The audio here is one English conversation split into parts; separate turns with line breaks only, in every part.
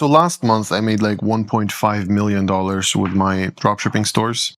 So last month I made like $1.5 million with my dropshipping stores.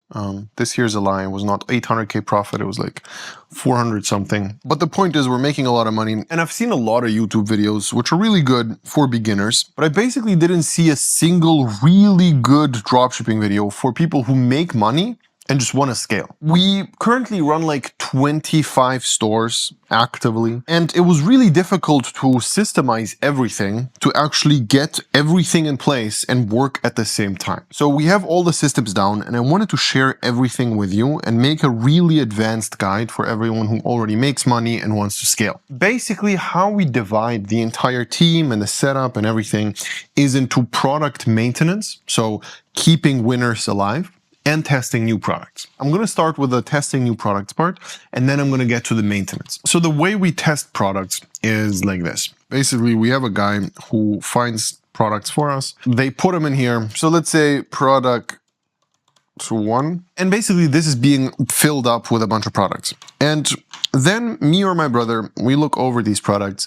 This year's a lie. It was not 800K profit. It was like 400 something. But the point is we're making a lot of money, and I've seen a lot of YouTube videos which are really good for beginners, but I basically didn't see a single really good dropshipping video for people who make money and just want to scale. We currently run like 25 stores actively, and it was really difficult to systemize everything to actually get everything in place and work at the same time. So we have all the systems down, and I wanted to share everything with you and make a really advanced guide for everyone who already makes money and wants to scale. Basically, how we divide the entire team and the setup and everything is into product maintenance, so keeping winners alive, and testing new products. I'm going to start with the testing new products part, and then I'm going to get to the maintenance. So the way we test products is like this. Basically, we have a guy who finds products for us. They put them in here. So let's say product 1. And basically this is being filled up with a bunch of products. And then me or my brother, we look over these products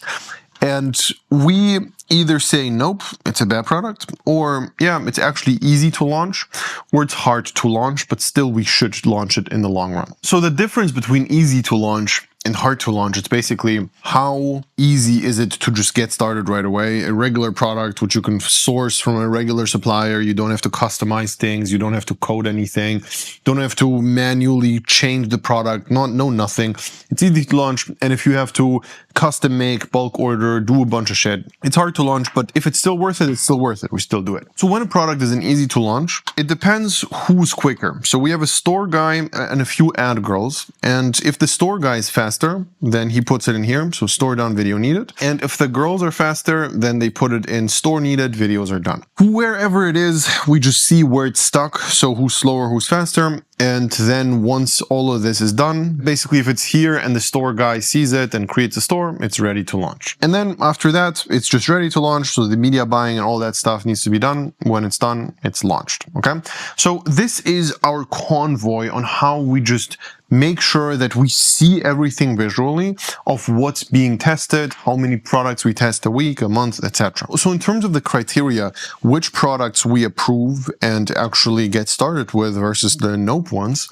and we either say, nope, it's a bad product, or yeah, it's actually easy to launch, or it's hard to launch, but still we should launch it in the long run. So the difference between easy to launch and hard to launch, it's basically how easy is it to just get started right away. A regular product which you can source from a regular supplier, you don't have to customize things, you don't have to code anything, you don't have to manually change the product, nothing. It's easy to launch, and if you have to custom make, bulk order, do a bunch of shit, it's hard to launch, but if it's still worth it, it's still worth it. We still do it. So when a product is an easy to launch, it depends who's quicker. So we have a store guy and a few ad girls, and if the store guy is faster, then he puts it in here, so store done, video needed. And if the girls are faster, then they put it in store needed, videos are done. Wherever it is, we just see where it's stuck, so who's slower, who's faster. And then once all of this is done, basically if it's here and the store guy sees it and creates a store, it's ready to launch. And then after that, it's just ready to launch. So the media buying and all that stuff needs to be done. When it's done, it's launched. Okay. So this is our convoy on how we just make sure that we see everything visually of what's being tested, how many products we test a week, a month, etc. So in terms of the criteria, which products we approve and actually get started with versus the nope ones,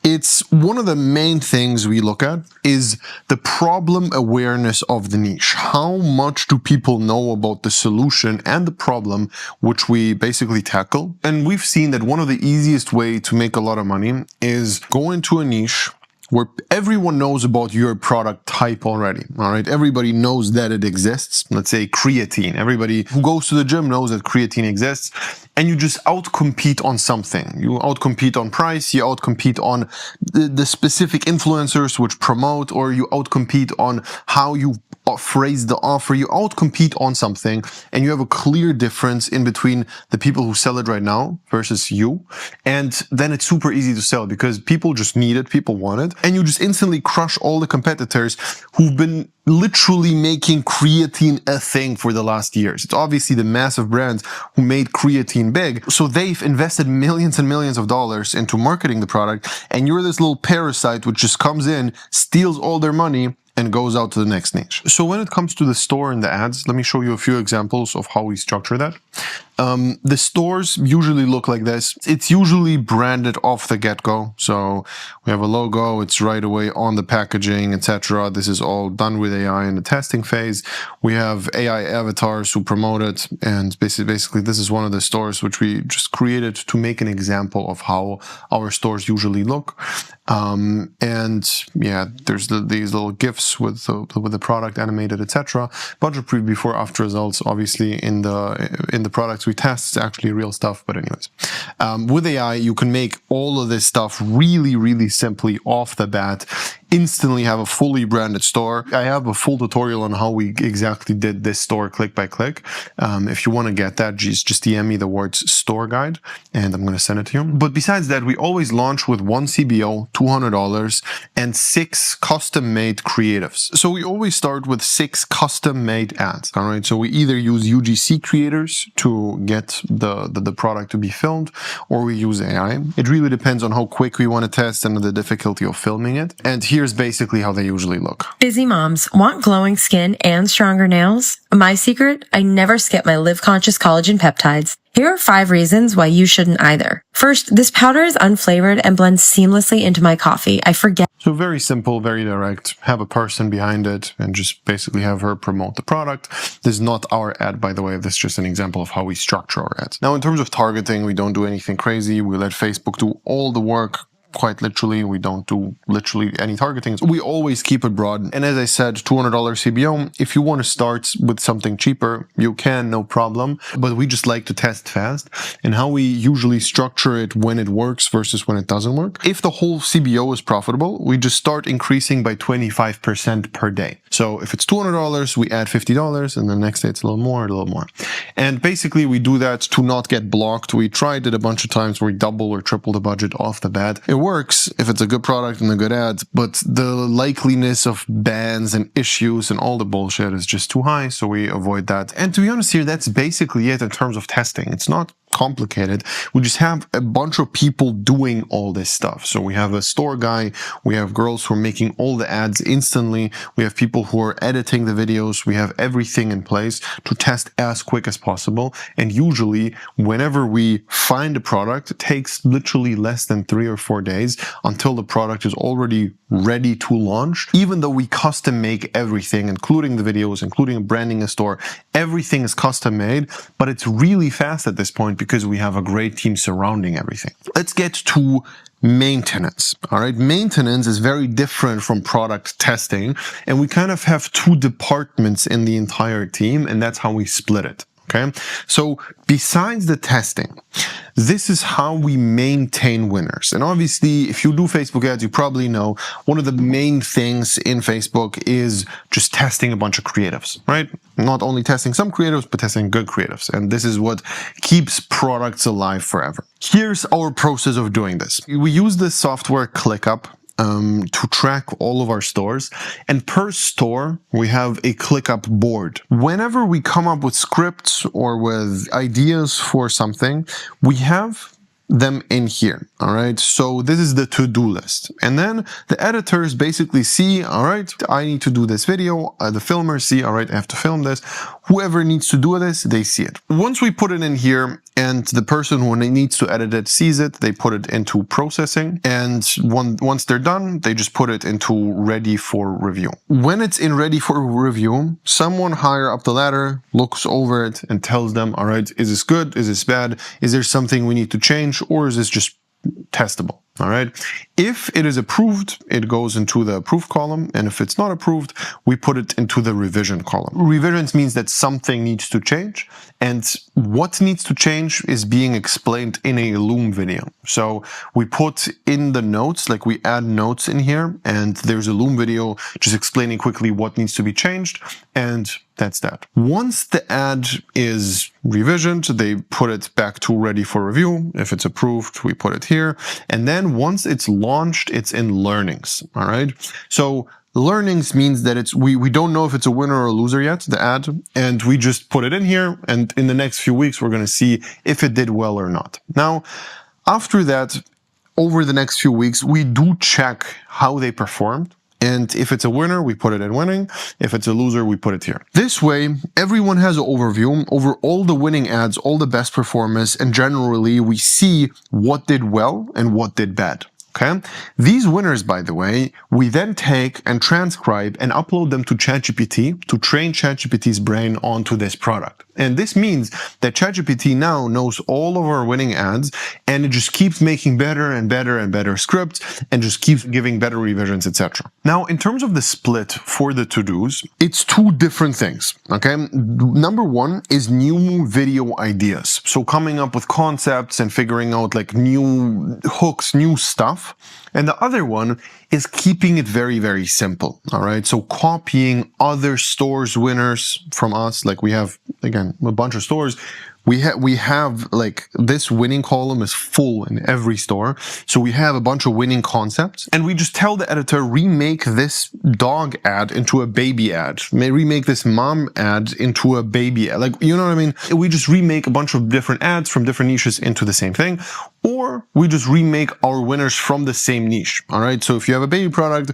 it's one of the main things we look at is the problem awareness of the niche. How much do people know about the solution and the problem which we basically tackle? And we've seen that one of the easiest way to make a lot of money is go into a niche where everyone knows about your product type already, all right? Everybody knows that it exists. Let's say creatine. Everybody who goes to the gym knows that creatine exists, and you just outcompete on something. You outcompete on price, you outcompete on the specific influencers which promote, or you outcompete on how you phrase the offer. You outcompete on something, and you have a clear difference in between the people who sell it right now versus you. And then it's super easy to sell because people just need it, people want it, and you just instantly crush all the competitors who've been literally making creatine a thing for the last years. It's obviously the massive brands who made creatine big. So they've invested millions and millions of dollars into marketing the product, and you're this little parasite which just comes in, steals all their money, and goes out to the next niche. So when it comes to the store and the ads, let me show you a few examples of how we structure that. The stores usually look like this. It's usually branded off the get-go. So we have a logo, it's right away on the packaging, etc. This is all done with AI in the testing phase. We have AI avatars who promote it, and basically this is one of the stores which we just created to make an example of how our stores usually look. And yeah, there's these little GIFs with the product animated, etc. Bunch of before after results, obviously in the products we test. It's actually real stuff, but anyways, with AI you can make all of this stuff really simply off the bat, instantly have a fully branded store. I have a full tutorial on how we exactly did this store click by click. If you want to get that, just DM me the words store guide and I'm going to send it to you. But besides that, we always launch with one CBO, $200, and 6 custom made creatives. So we always start with 6 custom made ads. All right. So we either use UGC creators to get the product to be filmed, or we use AI. It really depends on how quick we want to test and the difficulty of filming it. And here here's basically how they usually look.
Busy moms want glowing skin and stronger nails? My secret? I never skip my Live Conscious collagen peptides. Here are 5 reasons why you shouldn't either. First, this powder is unflavored and blends seamlessly into my coffee. I forget.
So very simple, very direct. Have a person behind it and just basically have her promote the product. This is not our ad, by the way. This is just an example of how we structure our ads. Now, in terms of targeting, we don't do anything crazy. We let Facebook do all the work. Quite literally, we don't do literally any targeting. We always keep it broad. And as I said, $200 CBO. If you want to start with something cheaper, you can, no problem. But we just like to test fast. And how we usually structure it when it works versus when it doesn't work. If the whole CBO is profitable, we just start increasing by 25% per day. So if it's $200, we add $50, and the next day it's a little more. And basically, we do that to not get blocked. We tried it a bunch of times where we double or triple the budget off the bat. It works if it's a good product and a good ad, but the likeliness of bans and issues and all the bullshit is just too high, so we avoid that. And to be honest here, that's basically it in terms of testing. It's not complicated. We just have a bunch of people doing all this stuff. So we have a store guy, we have girls who are making all the ads instantly, we have people who are editing the videos, we have everything in place to test as quick as possible. And usually, whenever we find a product, it takes literally less than 3 or 4 days until the product is already ready to launch. Even though we custom make everything, including the videos, including branding a store, everything is custom made, but it's really fast at this point because we have a great team surrounding everything. Let's get to maintenance. All right. Maintenance is very different from product testing, and we kind of have 2 departments in the entire team, and that's how we split it. Okay. So besides the testing, this is how we maintain winners. And obviously, if you do Facebook ads, you probably know one of the main things in Facebook is just testing a bunch of creatives, right? Not only testing some creatives, but testing good creatives. And this is what keeps products alive forever. Here's our process of doing this. We use this software ClickUp to track all of our stores, and per store we have a ClickUp board. Whenever we come up with scripts or with ideas for something, we have them in here. All right. So this is the to-do list. And then the editors basically see, all right, I need to do this video. The filmers see, all right, I have to film this. Whoever needs to do this, they see it. Once we put it in here and the person who needs to edit it sees it, they put it into processing. And once they're done, they just put it into ready for review. When it's in ready for review, someone higher up the ladder looks over it and tells them, all right, is this good? Is this bad? Is there something we need to change? Or is this just testable? All right. If it is approved, it goes into the approved column. And if it's not approved, we put it into the revision column. Revisions means that something needs to change. And what needs to change is being explained in a Loom video. So we put in the notes, like we add notes in here, and there's a Loom video just explaining quickly what needs to be changed. And that's that. Once the ad is revisioned, they put it back to ready for review. If it's approved, we put it here. And then once it's launched, it's in learnings. All right. So learnings means that we don't know if it's a winner or a loser yet, the ad, and we just put it in here. And in the next few weeks, we're going to see if it did well or not. Now, after that, over the next few weeks, we do check how they performed. And if it's a winner, we put it in winning. If it's a loser, we put it here. This way, everyone has an overview over all the winning ads, all the best performers, and generally we see what did well and what did bad. Okay. These winners, by the way, we then take and transcribe and upload them to ChatGPT to train ChatGPT's brain onto this product. And this means that ChatGPT now knows all of our winning ads, and it just keeps making better and better and better scripts and just keeps giving better revisions, etc. Now, in terms of the split for the to-dos, it's 2 different things. Okay. Number 1 is new video ideas. So coming up with concepts and figuring out like new hooks, new stuff. And the other one is keeping it very, very simple. All right. So copying other stores' winners from us, like we have, again, a bunch of stores. we have like this winning column is full in every store. So we have a bunch of winning concepts, and we just tell the editor, remake this dog ad into a baby ad. May remake this mom ad into a baby ad. Like, you know what I mean? We just remake a bunch of different ads from different niches into the same thing, or we just remake our winners from the same niche. All right. So if you have a baby product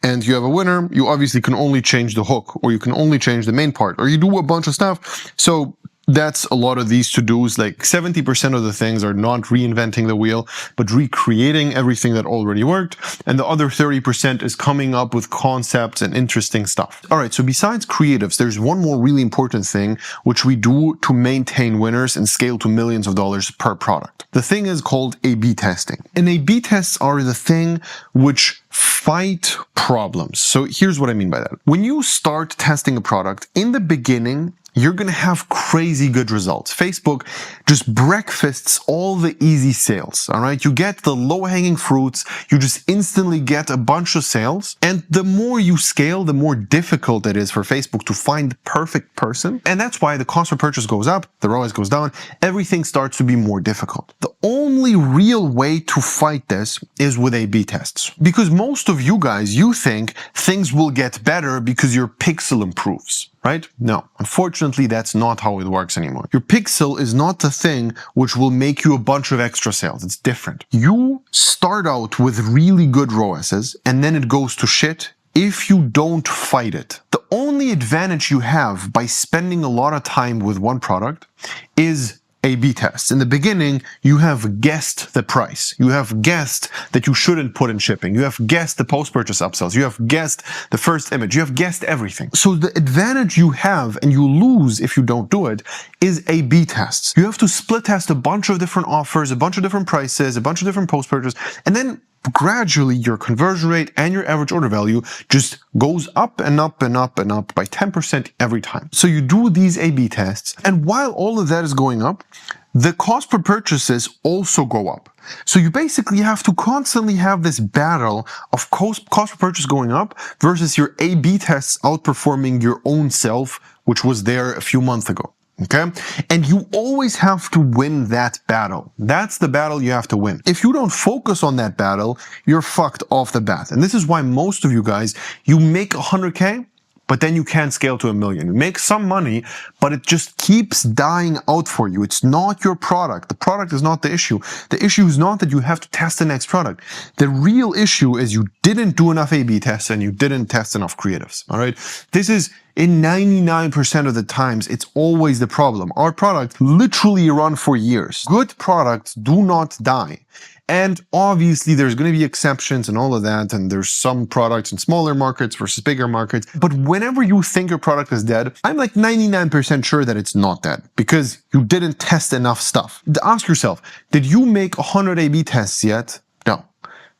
and you have a winner, you obviously can only change the hook, or you can only change the main part, or you do a bunch of stuff. So that's a lot of these to-dos. Like 70% of the things are not reinventing the wheel, but recreating everything that already worked. And the other 30% is coming up with concepts and interesting stuff. All right, so besides creatives, there's one more really important thing which we do to maintain winners and scale to millions of dollars per product. The thing is called A/B testing. And A/B tests are the thing which fight problems. So here's what I mean by that. When you start testing a product, in the beginning, you're going to have crazy good results. Facebook just breakfasts all the easy sales, all right? You get the low-hanging fruits. You just instantly get a bunch of sales. And the more you scale, the more difficult it is for Facebook to find the perfect person. And that's why the cost per purchase goes up, the ROAS goes down, everything starts to be more difficult. The only real way to fight this is with A/B tests. Because most of you guys, you think things will get better because your pixel improves. Right? No, unfortunately, that's not how it works anymore. Your pixel is not the thing which will make you a bunch of extra sales. It's different. You start out with really good ROASes, and then it goes to shit if you don't fight it. The only advantage you have by spending a lot of time with one product is A/B tests. In the beginning, you have guessed the price. You have guessed that you shouldn't put in shipping. You have guessed the post-purchase upsells. You have guessed the first image. You have guessed everything. So the advantage you have, and you lose if you don't do it, is A/B tests. You have to split test a bunch of different offers, a bunch of different prices, a bunch of different post-purchase, and then gradually your conversion rate and your average order value just goes up and up and up and up by 10% every time. So you do these A/B tests, and while all of that is going up, the cost per purchases also go up. So you basically have to constantly have this battle of cost per purchase going up versus your A/B tests outperforming your own self, which was there a few months ago. Okay? And you always have to win that battle. That's the battle you have to win. If you don't focus on that battle, you're fucked off the bat. And this is why most of you guys, you make 100K, but then you can't scale to 1 million. You make some money, but it just keeps dying out for you. It's not your product. The product is not the issue. The issue is not that you have to test the next product. The real issue is you didn't do enough A/B tests and you didn't test enough creatives. All right? This is in 99% of the times, it's always the problem. Our product literally run for years. Good products do not die. And obviously there's going to be exceptions and all of that. And there's some products in smaller markets versus bigger markets. But whenever you think your product is dead, I'm like 99% sure that it's not dead because you didn't test enough stuff. Ask yourself, did you make 100 A/B tests yet? No.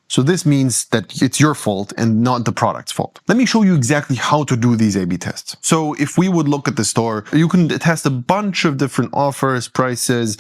So this means that it's your fault and not the product's fault. Let me show you exactly how to do these A/B tests. So if we would look at the store, you can test a bunch of different offers, prices,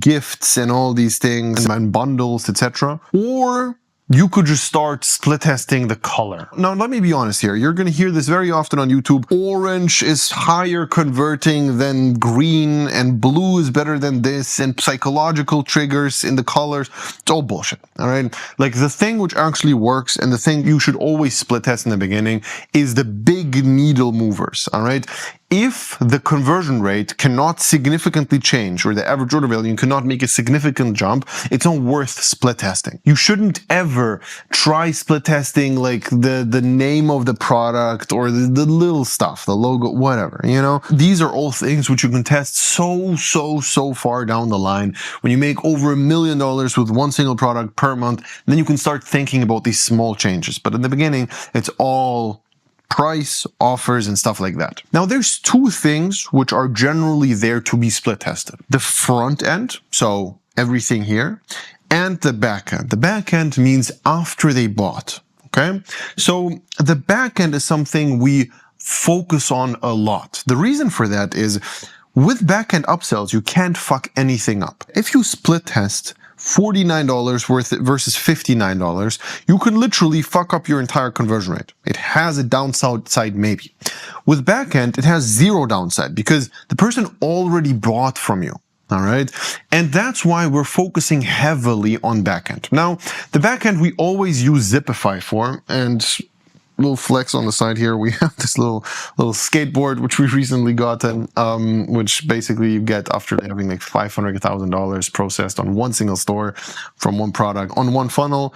gifts, and all these things, and bundles, etc. Or you could just start split testing the color. Now, let me be honest here. You're going to hear this very often on YouTube. Orange is higher converting than green, and blue is better than this, and psychological triggers in the colors. It's all bullshit, all right? Like the thing which actually works and the thing you should always split test in the beginning is the big needle movers, all right? If the conversion rate cannot significantly change or the average order value cannot make a significant jump, it's not worth split testing. You shouldn't ever try split testing like the name of the product or the little stuff, the logo, whatever, you know? These are all things which you can test so far down the line. When you make over $1 million with one single product per month, then you can start thinking about these small changes. But in the beginning, it's all price, offers, and stuff like that. Now, there's two things which are generally there to be split tested. The front end, so everything here, and the back end. The back end means after they bought, okay? So the back end is something we focus on a lot. The reason for that is with back-end upsells, you can't fuck anything up. If you split test $49 worth versus $59, you can literally fuck up your entire conversion rate. It has a downside maybe. With backend, it has zero downside because the person already bought from you. All right. And that's why we're focusing heavily on backend. Now, the backend we always use Zipify for, and little flex on the side here. We have this little skateboard which we recently got, which basically you get after having like $500,000 processed on one single store from one product on one funnel.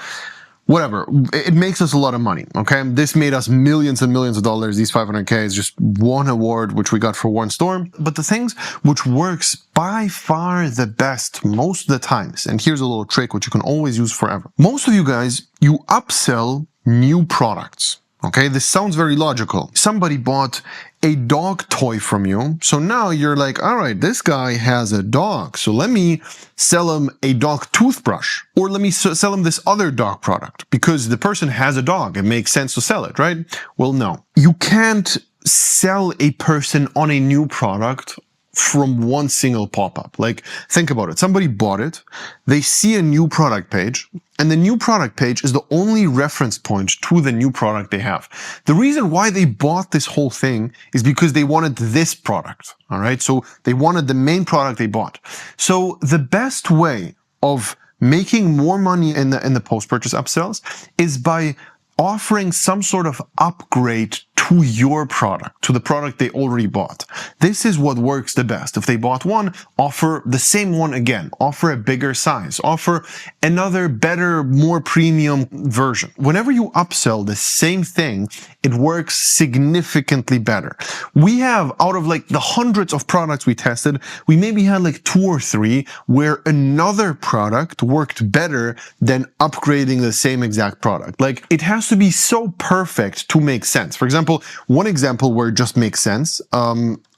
Whatever, it makes us a lot of money, okay? This made us millions and millions of dollars. These 500K is just one award, which we got for one store. But the things which works by far the best most of the times, and here's a little trick which you can always use forever. Most of you guys, you upsell new products. Okay, this sounds very logical. Somebody bought a dog toy from you. So now you're like, all right, this guy has a dog. So let me sell him a dog toothbrush, or let me sell him this other dog product because the person has a dog. It makes sense to sell it, right? Well, no, you can't sell a person on a new product from one single pop-up. Like, think about it. Somebody bought it, they see a new product page, and the new product page is the only reference point to the new product they have. The reason why they bought this whole thing is because they wanted this product, all right? So they wanted the main product they bought. So the best way of making more money in the post-purchase upsells is by offering some sort of upgrade to your product, to the product they already bought. This is what works the best. If they bought one, offer the same one again, offer a bigger size, offer another better, more premium version. Whenever you upsell the same thing, it works significantly better. We have, out of like the hundreds of products we tested, we maybe had like 2 or 3 where another product worked better than upgrading the same exact product. Like, it has to be so perfect to make sense. For example, one example where it just makes sense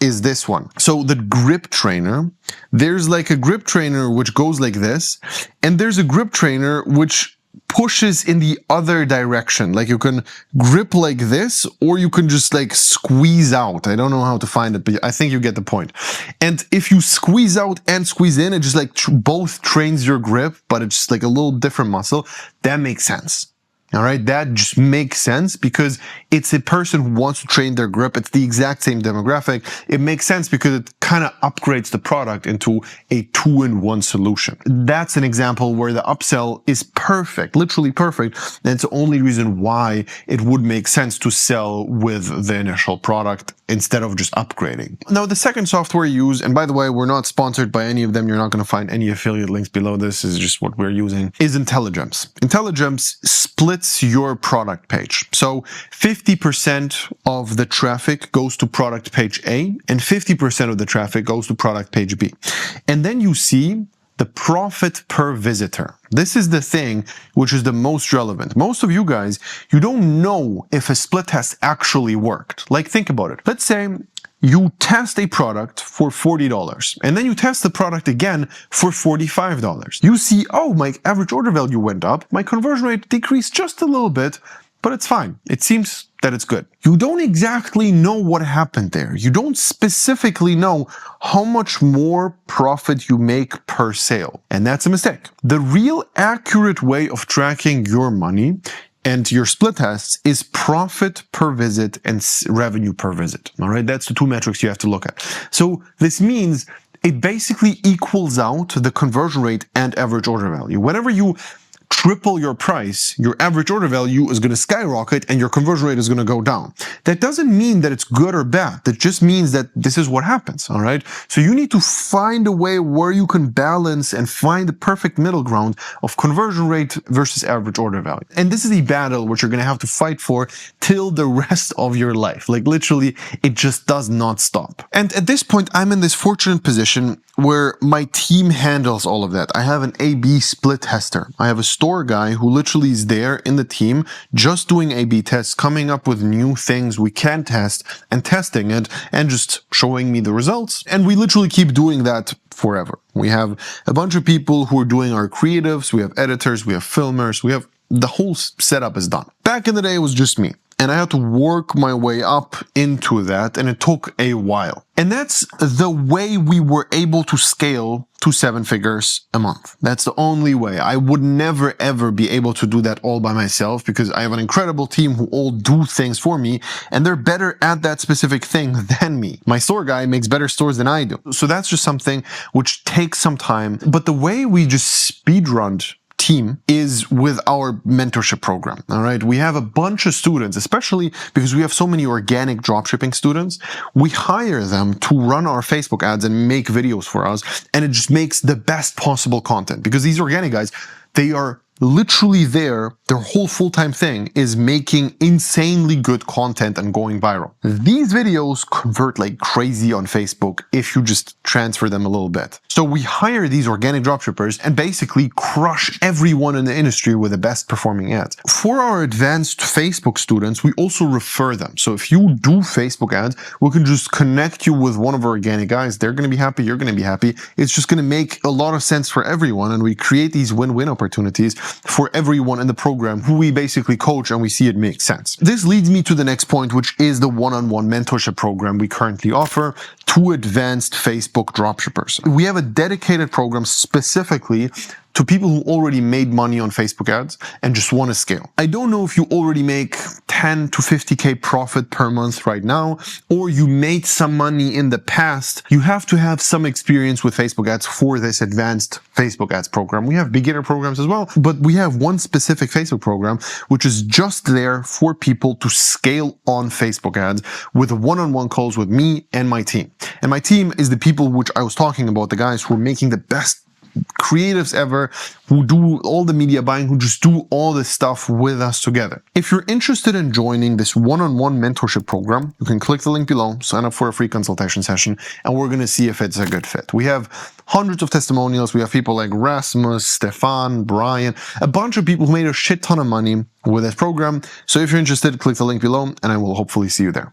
is this one. So the grip trainer, there's like a grip trainer which goes like this, and there's a grip trainer which pushes in the other direction. Like, you can grip like this, or you can just like squeeze out. I don't know how to find it, but I think you get the point. And if you squeeze out and squeeze in, it just like both trains your grip, but it's just like a little different muscle. That makes sense. All right, that just makes sense because it's a person who wants to train their grip. It's the exact same demographic. It makes sense because it kind of upgrades the product into a 2-in-1 solution. That's an example where the upsell is perfect, literally perfect. And it's the only reason why it would make sense to sell with the initial product instead of just upgrading. Now, the second software you use, and by the way, we're not sponsored by any of them. You're not going to find any affiliate links below. This is just what we're using, is Intelligence. Intelligence splits your product page. So 50% of the traffic goes to product page A and 50% of the traffic goes to product page B. And then you see the profit per visitor. This is the thing which is the most relevant. Most of you guys, you don't know if a split test actually worked. Like, think about it. Let's say you test a product for $40 and then you test the product again for $45. You see, oh, my average order value went up, my conversion rate decreased just a little bit, but it's fine. It seems that it's good. You don't exactly know what happened there. You don't specifically know how much more profit you make per sale. And that's a mistake. The real accurate way of tracking your money and your split tests is profit per visit and revenue per visit. All right, that's the 2 metrics you have to look at. So this means it basically equals out the conversion rate and average order value. Whenever you triple your price, your average order value is going to skyrocket and your conversion rate is going to go down. That doesn't mean that it's good or bad. That just means that this is what happens, all right? So you need to find a way where you can balance and find the perfect middle ground of conversion rate versus average order value. And this is a battle which you're going to have to fight for till the rest of your life. Like, literally, it just does not stop. And at this point, I'm in this fortunate position where my team handles all of that. I have an A/B split tester. I have a store guy who literally is there in the team just doing A/B tests, coming up with new things we can test and testing it and just showing me the results. And we literally keep doing that forever. We have a bunch of people who are doing our creatives, we have editors, we have filmers, we have the whole setup is done. Back in the day, it was just me. and I had to work my way up into that, and it took a while. And that's the way we were able to scale to 7 figures a month. That's the only way. I would never ever be able to do that all by myself, because I have an incredible team who all do things for me, and they're better at that specific thing than me. My store guy makes better stores than I do. So that's just something which takes some time. But the way we just speedrunned team is with our mentorship program. All right. We have a bunch of students, especially because we have so many organic dropshipping students. We hire them to run our Facebook ads and make videos for us. And it just makes the best possible content, because these organic guys, they are literally there. Their whole full-time thing is making insanely good content and going viral. These videos convert like crazy on Facebook if you just transfer them a little bit. So we hire these organic dropshippers and basically crush everyone in the industry with the best performing ads. For our advanced Facebook students, we also refer them. So if you do Facebook ads, we can just connect you with one of our organic guys. They're going to be happy. You're going to be happy. It's just going to make a lot of sense for everyone. And we create these win-win opportunities for everyone in the program who we basically coach, and we see it makes sense. This leads me to the next point, which is the one-on-one mentorship program we currently offer to advanced Facebook dropshippers. We have a dedicated program specifically to people who already made money on Facebook ads and just want to scale. I don't know if you already make 10 to 50K profit per month right now, or you made some money in the past. You have to have some experience with Facebook ads for this advanced Facebook ads program. We have beginner programs as well, but we have one specific Facebook program, which is just there for people to scale on Facebook ads with one-on-one calls with me and my team. And my team is the people which I was talking about, the guys who are making the best creatives ever, who do all the media buying, who just do all this stuff with us together. If you're interested in joining this one-on-one mentorship program, you can click the link below, sign up for a free consultation session, and we're going to see if it's a good fit. We have hundreds of testimonials. We have people like Rasmus, Stefan, Brian, a bunch of people who made a shit ton of money with this program. So if you're interested, click the link below, and I will hopefully see you there.